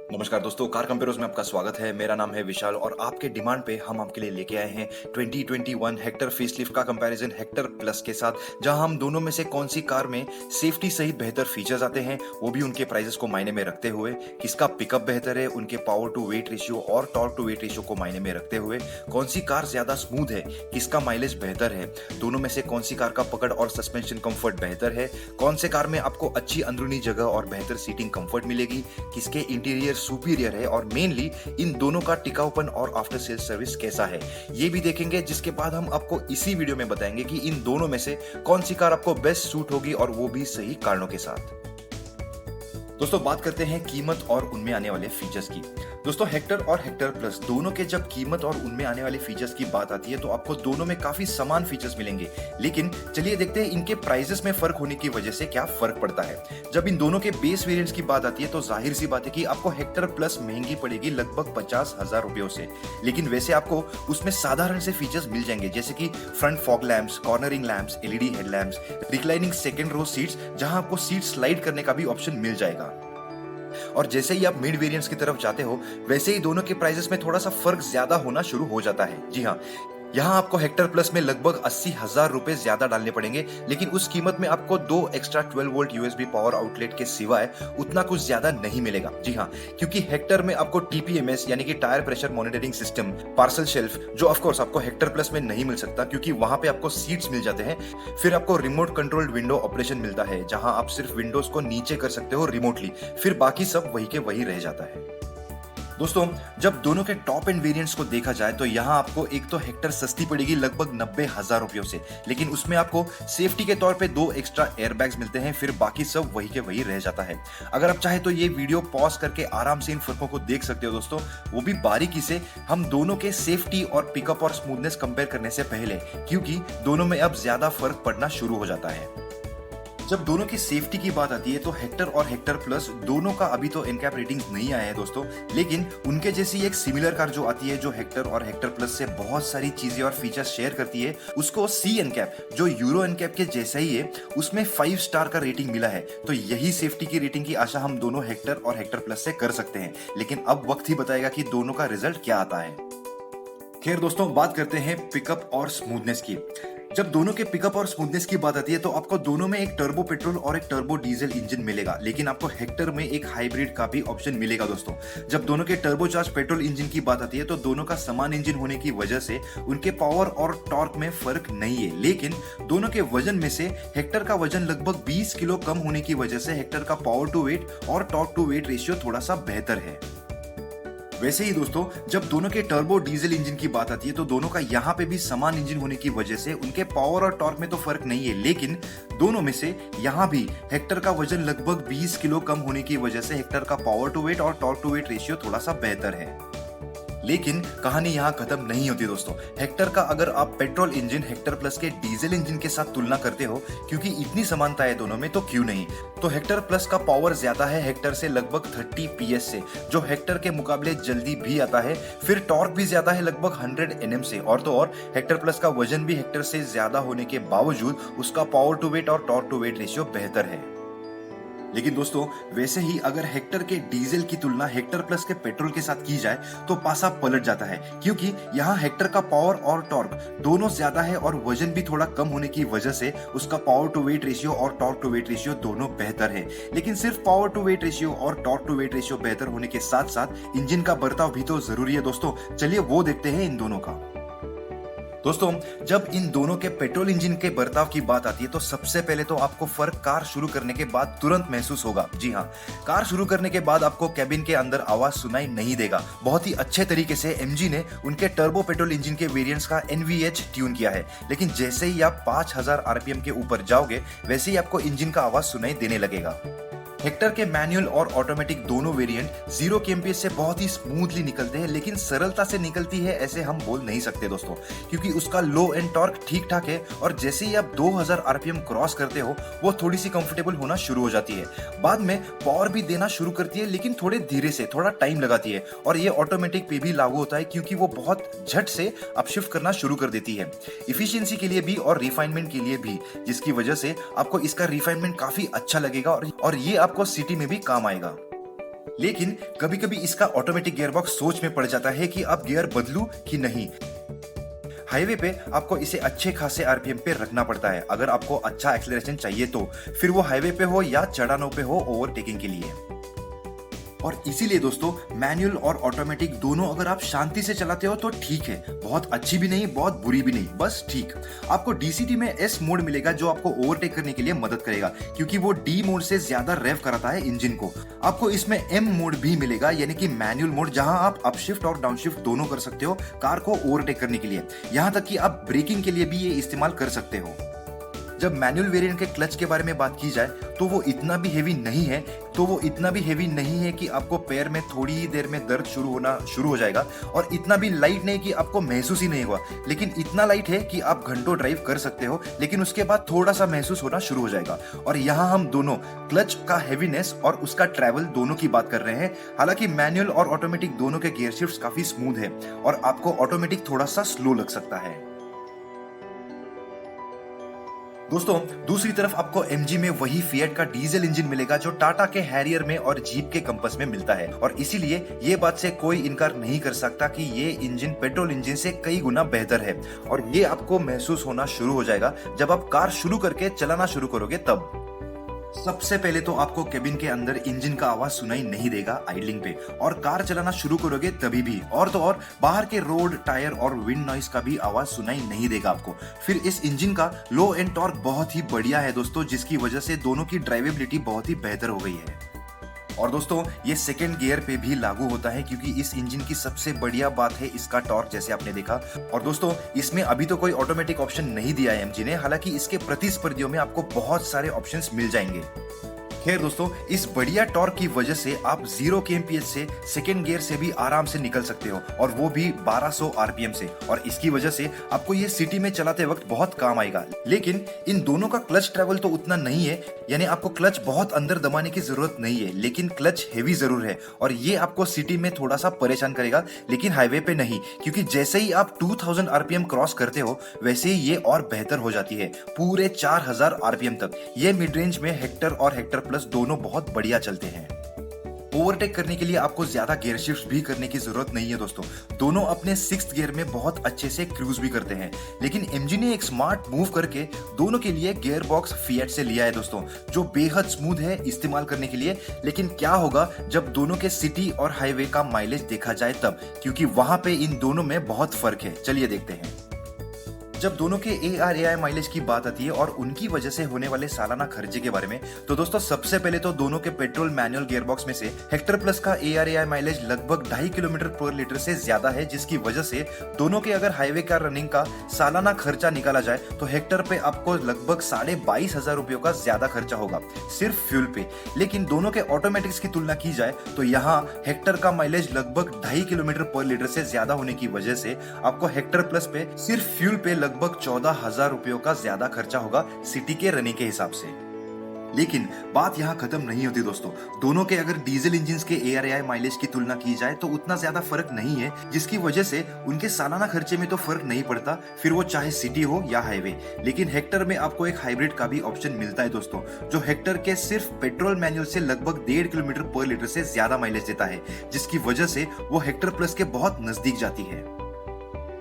नमस्कार दोस्तों, car compares में आपका स्वागत है। मेरा नाम है विशाल और आपके डिमांड पे हम आपके लिए लेके आए हैं 2021 हेक्टर फेसलिफ्ट का कंपैरिजन हेक्टर प्लस के साथ, जहां हम दोनों में से कौन सी कार में सेफ्टी सहित बेहतर फीचर्स आते हैं, वो भी उनके प्राइसेस को मायने में रखते हुए, किसका पिकअप बेहतर है, उनके पावर टू वेट रेशियो और टॉर्क टू वेट रेशियो को मायने में रखते हुए, कौन सी कार ज्यादा स्मूथ है, किसका माइलेज बेहतर है, दोनों में से कौन सी कार का पकड़ और सस्पेंशन कंफर्ट बेहतर है, कौन से कार में आपको अच्छी अंदरूनी जगह और बेहतर सीटिंग कंफर्ट मिलेगी, किसके इंटीरियर सुपीरियर है और मेनली इन दोनों का टिकाऊपन और आफ्टर सेल्स सर्विस कैसा है, ये भी देखेंगे। जिसके बाद हम आपको इसी वीडियो में बताएंगे कि इन दोनों में से कौन सी कार आपको बेस्ट सूट होगी और वो भी सही कारणों के साथ। दोस्तों, बात करते हैं कीमत और उनमें आने वाले फीचर्स की। दोस्तों, हेक्टर और हेक्टर प्लस दोनों के जब कीमत और उनमें आने वाले फीचर्स की बात आती है तो आपको दोनों में काफी समान फीचर्स मिलेंगे, लेकिन चलिए देखते हैं इनके प्राइसेस में फर्क होने की वजह से क्या फर्क पड़ता है। जब इन दोनों के बेस वेरिएंट्स की बात आती है तो जाहिर सी बात है कि आपको हेक्टर प्लस महंगी पड़ेगी लगभग 50,000 रुपयों से, लेकिन वैसे आपको उसमें साधारण से फीचर्स मिल जाएंगे, जैसे कि front fog lamps, cornering lamps, LED headlamps, reclining second row seats, जहां आपको सीट स्लाइड करने का भी ऑप्शन मिल जाएगा। और जैसे ही आप मिड वेरिएंट्स की तरफ जाते हो, वैसे ही दोनों के प्राइसेस में थोड़ा सा फर्क ज्यादा होना शुरू हो जाता है। जी हाँ, यहाँ आपको हेक्टर प्लस में लगभग 80,000 रुपए ज्यादा डालने पड़ेंगे, लेकिन उस कीमत में आपको 2 extra 12 volt USB power outlet के सिवाय उतना कुछ ज्यादा नहीं मिलेगा। जी हाँ, क्योंकि हेक्टर में आपको टीपीएमएस यानी कि tyre pressure monitoring system, parcel shelf, जो ऑफ कोर्स आपको हेक्टर प्लस में नहीं मिल सकता क्योंकि वहां पे आपको सीट्स मिल जाते हैं। फिर आपको रिमोट कंट्रोल्ड विंडो ऑपरेशन मिलता है, जहां आप सिर्फ विंडोज को नीचे कर सकते हो रिमोटली, फिर बाकी सब वही के वही रह जाता है। दोस्तों, जब दोनों के टॉप एंड वेरिएंट्स को देखा जाए तो यहाँ आपको एक तो हेक्टर सस्ती पड़ेगी लगभग 90,000 रुपयों से, लेकिन उसमें आपको सेफ्टी के तौर पे 2 एक्स्ट्रा एयरबैग्स मिलते हैं, फिर बाकी सब वही के वही रह जाता है। अगर आप चाहे तो ये वीडियो पॉज करके आराम से इन फर्कों को देख सकते हो दोस्तों, वो भी बारीकी से, हम दोनों के सेफ्टी और पिकअप और स्मूथनेस कंपेयर करने से पहले, क्योंकि दोनों में अब ज्यादा फर्क पड़ना शुरू हो जाता है। जब दोनों की सेफ्टी की बात आती है तो हेक्टर और हेक्टर प्लस दोनों का अभी तो एनकैप रेटिंग्स नहीं आया है दोस्तों, लेकिन उनके जैसी एक सिमिलर कार जो आती है जो हेक्टर और हेक्टर प्लस से बहुत सारी चीजें और फीचर्स शेयर करती है, उसको सी एनकैप जो यूरो एनकैप के जैसा ही है, उसमें 5 स्टार का रेटिंग मिला है। तो यही सेफ्टी की रेटिंग की आशा हम दोनों हेक्टर और हेक्टर प्लस से कर सकते हैं, लेकिन अब वक्त ही बताएगा कि दोनों का रिजल्ट क्या आता है। खैर दोस्तों, बात करते हैं पिकअप और स्मूथनेस की। जब दोनों के पिकअप और स्मूथनेस की बात आती है तो आपको दोनों में एक टर्बो पेट्रोल और एक टर्बो डीजल इंजन मिलेगा, लेकिन आपको हेक्टर में एक हाइब्रिड का भी ऑप्शन मिलेगा दोस्तों। जब दोनों के टर्बो चार्ज पेट्रोल इंजन की बात आती है तो दोनों का समान इंजन होने की वजह से उनके पावर और टॉर्क में फर्क नहीं है, लेकिन दोनों के वजन में से हेक्टर का वजन लगभग 20 किलो कम होने की वजह से हेक्टर का पावर टू वेट और टॉर्क टू वेट रेशियो थोड़ा सा बेहतर है। वैसे ही दोस्तों, जब दोनों के टर्बो डीजल इंजन की बात आती है तो दोनों का यहाँ पे भी समान इंजन होने की वजह से उनके पावर और टॉर्क में तो फर्क नहीं है, लेकिन दोनों में से यहाँ भी हेक्टर का वजन लगभग 20 किलो कम होने की वजह से हेक्टर का पावर टू वेट और टॉर्क टू वेट रेशियो थोड़ा सा बेहतर है। लेकिन कहानी यहाँ खत्म नहीं होती दोस्तों। हेक्टर का अगर आप पेट्रोल इंजन हेक्टर प्लस के डीजल इंजन के साथ तुलना करते हो, क्योंकि इतनी समानता है दोनों में, तो क्यों नहीं, तो हेक्टर प्लस का पावर ज्यादा है हेक्टर से लगभग 30 PS से, जो हेक्टर के मुकाबले जल्दी भी आता है। फिर टॉर्क भी ज्यादा है लगभग 100 Nm से, और तो और हेक्टर प्लस का वजन भी हेक्टर से ज्यादा होने के बावजूद उसका पावर टू वेट और टॉर्क टू वेट रेशियो बेहतर है। लेकिन दोस्तों, वैसे ही अगर हेक्टर के डीजल की तुलना हेक्टर प्लस के पेट्रोल के साथ की जाए तो पासा पलट जाता है, क्योंकि यहाँ हेक्टर का पावर और टॉर्क दोनों ज्यादा है और वजन भी थोड़ा कम होने की वजह से उसका पावर टू वेट रेशियो और टॉर्क टू वेट रेशियो दोनों बेहतर है। लेकिन सिर्फ पावर टू वेट रेशियो और टॉर्क टू वेट रेशियो बेहतर होने के साथ साथ इंजन का बर्ताव भी तो जरूरी है दोस्तों। चलिए वो देखते हैं इन दोनों का। दोस्तों, जब इन दोनों के पेट्रोल इंजन के बर्ताव की बात आती है तो सबसे पहले तो आपको फर्क कार शुरू करने के बाद तुरंत महसूस होगा। जी हाँ, कार शुरू करने के बाद आपको कैबिन के अंदर आवाज सुनाई नहीं देगा। बहुत ही अच्छे तरीके से एमजी ने उनके टर्बो पेट्रोल इंजन के वेरिएंट्स का NVH ट्यून किया है, लेकिन जैसे ही आप 5000 RPM के ऊपर जाओगे वैसे ही आपको इंजन का आवाज सुनाई देने लगेगा। हेक्टर के मैनुअल और ऑटोमेटिक दोनों वेरिएंट 0 kmph से बहुत ही स्मूथली निकलते हैं, लेकिन सरलता से निकलती है ऐसे हम बोल नहीं सकते दोस्तों, क्योंकि उसका लो एंड टॉर्क ठीक ठाक है और जैसे ही आप 2000 RPM क्रॉस करते हो वो थोड़ी सी कंफर्टेबल होना शुरू हो जाती है। बाद में पावर भी देना शुरू करती है, लेकिन थोड़े धीरे से, थोड़ा टाइम लगाती है, और ये ऑटोमेटिक पे भी लागू होता है क्योंकि वो बहुत झट से अपशिफ्ट करना शुरू कर देती है, इफिशियंसी के लिए भी और रिफाइनमेंट के लिए भी, जिसकी वजह से आपको इसका रिफाइनमेंट काफी अच्छा लगेगा और ये आपको सिटी में भी काम आएगा। लेकिन कभी कभी इसका ऑटोमेटिक गियरबॉक्स सोच में पड़ जाता है कि अब गियर बदलूं कि नहीं। हाईवे पे आपको इसे अच्छे खासे आरपीएम पे रखना पड़ता है अगर आपको अच्छा एक्सेलरेशन चाहिए तो, फिर वो हाईवे पे हो या चढ़ानों पे हो ओवरटेकिंग के लिए। और इसीलिए दोस्तों मैनुअल और ऑटोमेटिक दोनों अगर आप शांति से चलाते हो तो ठीक है, बहुत अच्छी भी नहीं बहुत बुरी भी नहीं, बस ठीक। आपको डीसीटी में एस मोड मिलेगा जो आपको ओवरटेक करने के लिए मदद करेगा क्योंकि वो डी मोड से ज्यादा रेव कराता है इंजन को। आपको इसमें एम मोड भी मिलेगा यानी कि मैनुअल मोड, जहां आप अपशिफ्ट और डाउनशिफ्ट दोनों कर सकते हो कार को ओवरटेक करने के लिए, यहां तक कि आप ब्रेकिंग के लिए भी ये इस्तेमाल कर सकते हो। जब मैनुअल वेरिएंट के क्लच के बारे में बात की जाए तो वो इतना भी हेवी नहीं है कि आपको पैर में थोड़ी ही देर में दर्द शुरू हो जाएगा, और इतना भी लाइट नहीं कि आपको महसूस ही नहीं हुआ, लेकिन इतना लाइट है कि आप घंटों ड्राइव कर सकते हो, लेकिन उसके बाद थोड़ा सा महसूस होना शुरू हो जाएगा। और यहाँ हम दोनों क्लच का हेवीनेस और उसका ट्रैवल दोनों की बात कर रहे हैं। हालांकि मैनुअल और ऑटोमेटिक दोनों के गियर शिफ्ट्स काफी स्मूथ है और आपको ऑटोमेटिक थोड़ा सा स्लो लग सकता है। दोस्तों दूसरी तरफ आपको एमजी में वही फिएट का डीजल इंजन मिलेगा जो टाटा के हैरियर में और जीप के कंपस में मिलता है, और इसीलिए ये बात से कोई इनकार नहीं कर सकता कि ये इंजन पेट्रोल इंजन से कई गुना बेहतर है। और ये आपको महसूस होना शुरू हो जाएगा जब आप कार शुरू करके चलाना शुरू करोगे तब। सबसे पहले तो आपको केबिन के अंदर इंजन का आवाज सुनाई नहीं देगा आइडलिंग पे, और कार चलाना शुरू करोगे तभी भी, और तो और बाहर के रोड टायर और विंड नॉइस का भी आवाज सुनाई नहीं देगा आपको। फिर इस इंजन का लो एंड टॉर्क बहुत ही बढ़िया है दोस्तों, जिसकी वजह से दोनों की ड्राइवेबिलिटी बहुत ही बेहतर हो गई है। और दोस्तों ये सेकेंड गियर पे भी लागू होता है क्योंकि इस इंजन की सबसे बढ़िया बात है इसका टॉर्क, जैसे आपने देखा। और दोस्तों इसमें अभी तो कोई ऑटोमेटिक ऑप्शन नहीं दिया है एमजी ने, हालांकि इसके प्रतिस्पर्धियों में आपको बहुत सारे ऑप्शंस मिल जाएंगे। खैर दोस्तों इस बढ़िया टॉर्क की वजह से आप 0 kmph से सेकेंड गियर से भी आराम से निकल सकते हो, और वो भी 1200 आरपीएम से, और इसकी वजह से आपको ये सिटी में चलाते वक्त बहुत काम आएगा। लेकिन इन दोनों का क्लच ट्रैवल तो उतना नहीं है, यानी आपको क्लच बहुत अंदर दबाने की जरूरत नहीं है, लेकिन क्लच हेवी जरूर है, और ये आपको सिटी में थोड़ा सा परेशान करेगा, लेकिन हाईवे पे नहीं, क्योंकि जैसे ही आप 2000 आरपीएम क्रॉस करते हो वैसे ही ये और बेहतर हो जाती है पूरे 4000 आरपीएम तक। ये मिड रेंज में हेक्टर और हेक्टर प्लस दोनों बहुत बढ़िया चलते हैं। ओवरटेक करने के लिए आपको ज्यादा गियर शिफ्ट भी करने की जरूरत नहीं है दोस्तों, दोनों अपने 6th गियर में बहुत अच्छे से क्रूज भी करते हैं। लेकिन एमजी ने एक स्मार्ट मूव करके दोनों के लिए गियर बॉक्स फिएट से लिया है दोस्तों, जो बेहद स्मूथ है इस्तेमाल करने के लिए। लेकिन क्या होगा जब दोनों के सिटी और हाईवे का माइलेज देखा जाए तब, क्योंकि वहां पे इन दोनों में बहुत फर्क है। चलिए देखते हैं। जब दोनों के ARAI माइलेज की बात आती है और उनकी वजह से होने वाले सालाना खर्चे के बारे में, तो दोस्तों सबसे पहले तो दोनों के पेट्रोल मैनुअल गियरबॉक्स में से हेक्टर प्लस का ARAI माइलेज लगभग 2.5 किलोमीटर पर लीटर से ज्यादा है, जिसकी वजह से दोनों के अगर हाईवे का रनिंग का सालाना खर्चा निकाला जाए तो हेक्टर पे आपको लगभग 22,500 रुपयों का ज्यादा खर्चा होगा सिर्फ फ्यूल पे। लेकिन दोनों के ऑटोमेटिक्स की तुलना की जाए तो यहाँ हेक्टर का माइलेज लगभग 2.5 किलोमीटर पर लीटर से ज्यादा होने की वजह से आपको हेक्टर प्लस पे सिर्फ फ्यूल पे लगभग 14,000 रुपयों का ज्यादा खर्चा होगा सिटी के रनिंग के हिसाब से। लेकिन बात यहाँ खत्म नहीं होती दोस्तों, दोनों के अगर डीजल इंजन के ARAI माइलेज की तुलना की जाए तो उतना ज्यादा फर्क नहीं है, जिसकी वजह से उनके सालाना खर्चे में तो फर्क नहीं पड़ता, फिर वो चाहे सिटी हो या हाईवे। लेकिन हेक्टर में आपको एक हाइब्रिड का भी ऑप्शन मिलता है दोस्तों, जो हेक्टर के सिर्फ पेट्रोल मैनुअल से लगभग 1.5 किलोमीटर पर लीटर से ज्यादा माइलेज देता है, जिसकी वजह से वो हेक्टर प्लस के बहुत नजदीक जाती है।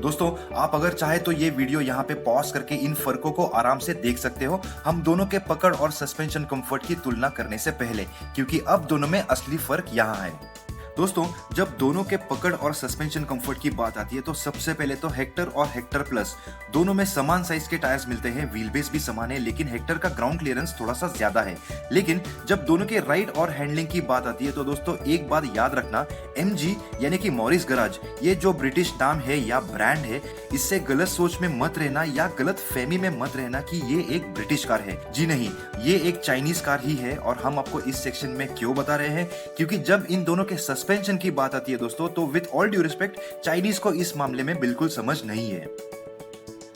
दोस्तों आप अगर चाहे तो ये वीडियो यहाँ पे पॉज करके इन फर्कों को आराम से देख सकते हो, हम दोनों के पकड़ और सस्पेंशन कंफर्ट की तुलना करने से पहले, क्योंकि अब दोनों में असली फर्क यहाँ है। दोस्तों जब दोनों के पकड़ और सस्पेंशन कंफर्ट की बात आती है तो सबसे पहले तो हेक्टर और हेक्टर प्लस दोनों में समान साइज के टायर्स मिलते हैं, व्हील बेस भी समान है, लेकिन हेक्टर का ग्राउंड क्लियरेंस थोड़ा सा ज्यादा है। लेकिन जब दोनों के राइड और हैंडलिंग की बात आती है तो दोस्तों एक बात याद रखना, MG यानी कि मॉरिस गराज, ये जो ब्रिटिश नाम है या ब्रांड है, इससे गलत सोच में मत रहना या गलत फहमी में मत रहना कि ये एक ब्रिटिश कार है। जी नहीं, ये एक चाइनीज कार ही है। और हम आपको इस सेक्शन में क्यों बता रहे हैं, क्योंकि जब इन दोनों के सस्पेंशन की बात आती है दोस्तों तो with all due respect Chinese को इस मामले में बिल्कुल समझ नहीं है,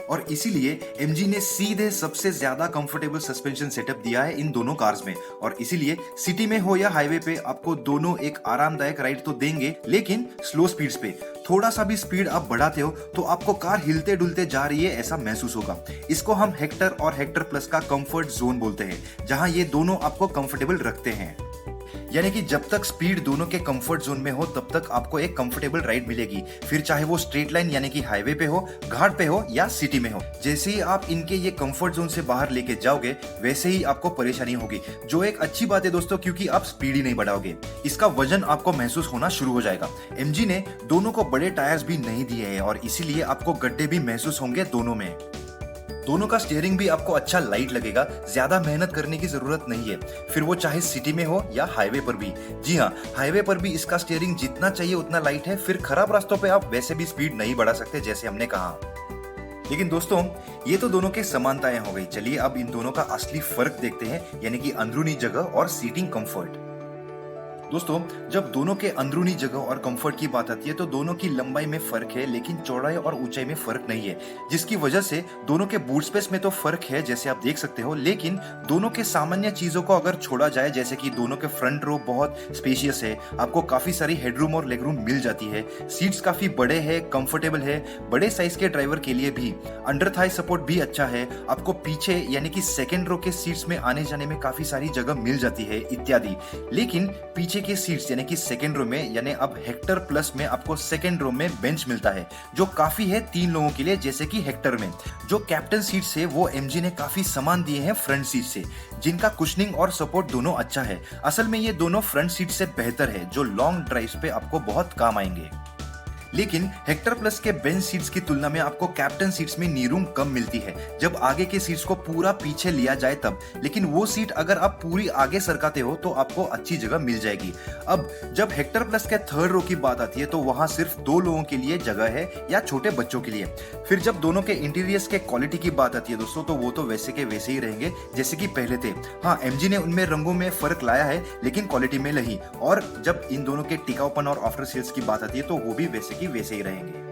और इसीलिए MG ने सीधे सबसे ज्यादा कंफर्टेबल सस्पेंशन सेटअप दिया है इन दोनों कार्स में। और इसीलिए सिटी में हो या हाईवे पे आपको दोनों एक आरामदायक राइड तो देंगे, लेकिन स्लो स्पीड्स पे थोड़ा सा भी स्पीड आप बढ़ाते हो तो आपको कार हिलते डुलते जा रही है ऐसा महसूस होगा। इसको हम हेक्टर और हेक्टर प्लस का कंफर्ट जोन बोलते हैं, जहां ये दोनों आपको कंफर्टेबल रखते हैं। यानी कि जब तक स्पीड दोनों के कंफर्ट जोन में हो तब तक आपको एक कंफर्टेबल राइड मिलेगी, फिर चाहे वो स्ट्रेट लाइन यानी कि हाईवे पे हो, घाट पे हो या सिटी में हो। जैसे ही आप इनके ये कंफर्ट जोन से बाहर लेके जाओगे वैसे ही आपको परेशानी होगी, जो एक अच्छी बात है दोस्तों, क्योंकि आप स्पीड ही नहीं बढ़ाओगे, इसका वजन आपको महसूस होना शुरू हो जाएगा। एमजी ने दोनों को बड़े टायर्स भी नहीं दिए हैं और इसीलिए आपको गड्ढे भी महसूस होंगे दोनों में। दोनों का स्टीयरिंग भी आपको अच्छा लाइट लगेगा, ज्यादा मेहनत करने की जरूरत नहीं है, फिर वो चाहे सिटी में हो या हाईवे पर भी। जी हाँ, हाईवे पर भी इसका स्टीयरिंग जितना चाहिए उतना लाइट है, फिर खराब रास्तों पे आप वैसे भी स्पीड नहीं बढ़ा सकते जैसे हमने कहा। लेकिन दोस्तों ये तो दोनों के समानताएं हो गई, चलिए अब इन दोनों का असली फर्क देखते हैं, यानी कि अंदरूनी जगह और सीटिंग कंफर्ट। दोस्तों जब दोनों के अंदरूनी जगह और कंफर्ट की बात आती है तो दोनों की लंबाई में फर्क है, लेकिन चौड़ाई और ऊंचाई में फर्क नहीं है, जिसकी वजह से दोनों के बूट स्पेस में तो फर्क है जैसे आप देख सकते हो, लेकिन दोनों के सामान्य चीजों को अगर छोड़ा जाए, जैसे कि दोनों के फ्रंट रो बहुत स्पेशियस है, आपको काफी सारी हेडरूम और लेगरूम मिल जाती है, सीट्स काफी बड़े हैं, कंफर्टेबल है, बड़े साइज के ड्राइवर के लिए भी, अंडर थाई सपोर्ट भी अच्छा है, आपको पीछे यानी कि सेकेंड रो के सीट्स में आने जाने में काफी सारी जगह मिल जाती है इत्यादि। लेकिन पीछे के सीट्स यानी कि सेकेंड रो में, यानी अब हेक्टर प्लस में आपको सेकेंड रो में बेंच मिलता है, जो काफी है 3 लोगों के लिए, जैसे कि हेक्टर में। जो कैप्टन सीट्स है वो एमजी ने काफी सामान दिए हैं फ्रंट सीट से, जिनका कुशनिंग और सपोर्ट दोनों अच्छा है। असल में ये दोनों फ्रंट सीट से बेहतर है, जो लॉन्ग ड्राइव्स पे आपको बहुत काम आएंगे। लेकिन हेक्टर प्लस के बेंच सीट्स की तुलना में आपको कैप्टन सीट्स में नी रूम कम मिलती है, जब आगे के सीट्स को पूरा पीछे लिया जाए तब। लेकिन वो सीट अगर आप पूरी आगे सरकाते हो तो आपको अच्छी जगह मिल जाएगी। अब जब हेक्टर प्लस के थर्ड रो की बात आती है तो वहां सिर्फ 2 लोगों के लिए जगह है या छोटे बच्चों के लिए। फिर जब दोनों के इंटीरियर्स के क्वालिटी की बात आती है दोस्तों, तो वो तो वैसे के वैसे ही रहेंगे जैसे कि पहले थे। हाँ, एमजी ने उनमें रंगों में फर्क लाया है लेकिन क्वालिटी में नहीं, और जब इन दोनों के टिकाऊपन और आफ्टर सेल्स की बात आती है तो वो भी वैसे ही रहेंगे।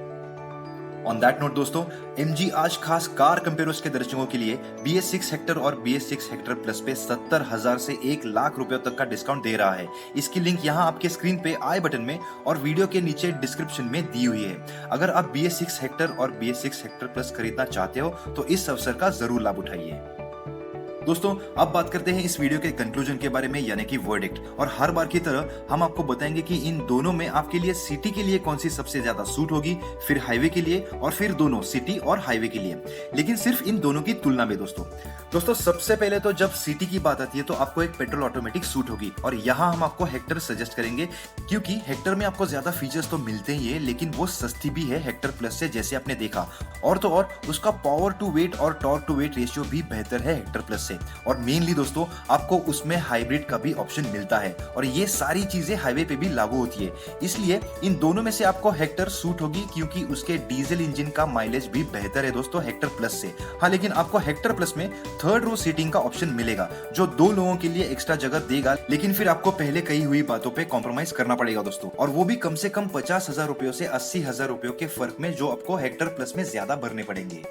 ऑन दैट नोट दोस्तों, एमजी आज खास कार कंपेयर्स के दर्शकों के लिए BS6 हेक्टर और BS6 हेक्टर प्लस पे 70,000 से 1 लाख रुपयों तक का डिस्काउंट दे रहा है। इसकी लिंक यहाँ आपके स्क्रीन पे आई बटन में और वीडियो के नीचे डिस्क्रिप्शन में दी हुई है। अगर आप BS6 हेक्टर और BS6 हेक्टर प्लस खरीदना चाहते हो तो इस अवसर का जरूर लाभ उठाइए। दोस्तों अब बात करते हैं इस वीडियो के कंक्लूजन के बारे में, यानी कि वर्डिक्ट। और हर बार की तरह हम आपको बताएंगे कि इन दोनों में आपके लिए सिटी के लिए कौन सी सबसे ज्यादा सूट होगी, फिर हाईवे के लिए, और फिर दोनों सिटी और हाईवे के लिए, लेकिन सिर्फ इन दोनों की तुलना में। दोस्तों सबसे पहले तो जब सिटी की बात आती है तो आपको एक पेट्रोल ऑटोमेटिक सूट होगी, और यहाँ हम आपको हेक्टर सजेस्ट करेंगे, क्योंकि हेक्टर में आपको ज्यादा फीचर्स तो मिलते ही है, लेकिन वो सस्ती भी है हेक्टर प्लस से, जैसे आपने देखा। और तो और उसका पावर टू वेट और टॉर्क टू वेट रेशियो भी बेहतर है हेक्टर प्लस से। और मेनली दोस्तों आपको उसमें हाइब्रिड का भी ऑप्शन मिलता है, और ये सारी चीजें हाईवे पे भी लागू होती है। इसलिए इन दोनों में से आपको हेक्टर सूट होगी, क्योंकि उसके डीजल इंजन का माइलेज भी बेहतर है दोस्तों हेक्टर प्लस से। हाँ, लेकिन आपको हेक्टर प्लस में थर्ड रो सीटिंग का ऑप्शन मिलेगा, जो 2 लोगों के लिए एक्स्ट्रा जगह देगा, लेकिन फिर आपको पहले कही हुई बातों पे कॉम्प्रोमाइज करना पड़ेगा दोस्तों, और वो भी कम से कम 50,000 रुपयों से 80,000 रुपयों के फर्क में, जो आपको हेक्टर प्लस में ज्यादा भरने पड़ेंगे।